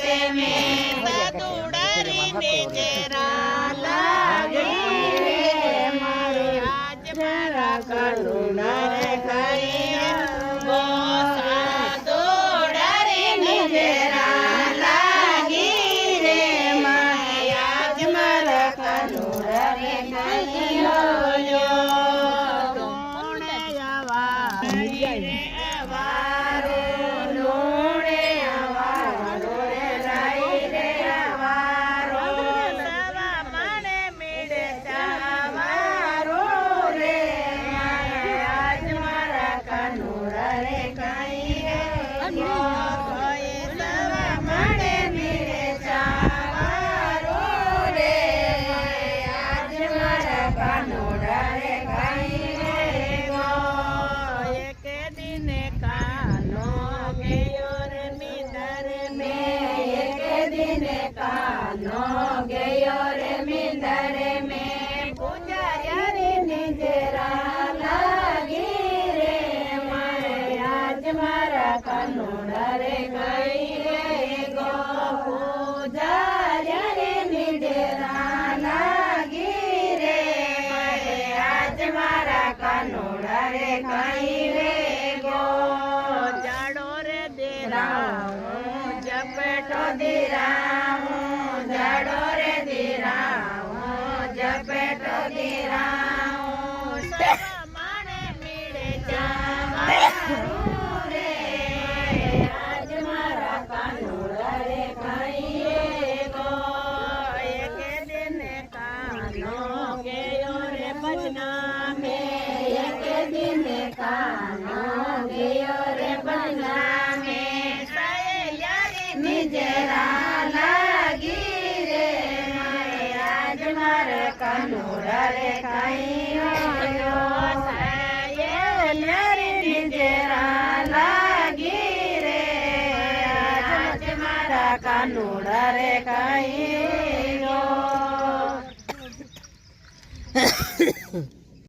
તે મેં દુડારીને જેરા લાગી મારે આજ મારા કાનુડા રે કઈ ગોસા દોડારીને જેરા લાગી રે મારે આજ મારા કાનુડા રે કઈ લોણે આવા રે આવારો લોણે આવારો રે લાઈ રે આવારો સવા માણે મીડે ચાવારો રે આજ મારા કાનુડા રે કઈ સવા માણે મીડે ચાવારો રે આજ મારા કાનુડા રે કઈ એક દિને કાનો ગયો રે મીંદર મે એક દિને કાનો ગયો રે મીંદર મે પૂજારી નિજરા લાગી રે મારે આજ મારા કાનુડા રે કઈ રે ગો પૂજારી નિજરા લાગી રે મારે આજ મારા કાનુડા રે કઈ રે ગો જાડો રે દેરાઉ જપેટો દેરાઉ જાડો રે દેરાઉ જપેટો દેરાઉ સવા માણે મીડે ચાવારું રે આજ મારા કાનુડા રે કઈ રે ગો એક દિને કાનો ગયો રે ભજના મે એક દિને કાનો ગયો રે ભજના મે સહેલિયારી નિજરા લાગી રે મારે આજ મારે કાનુડા રે કઈ સહેલિયારી નિજરા લાગી રે આજ મારા કાનુડા રે કઈ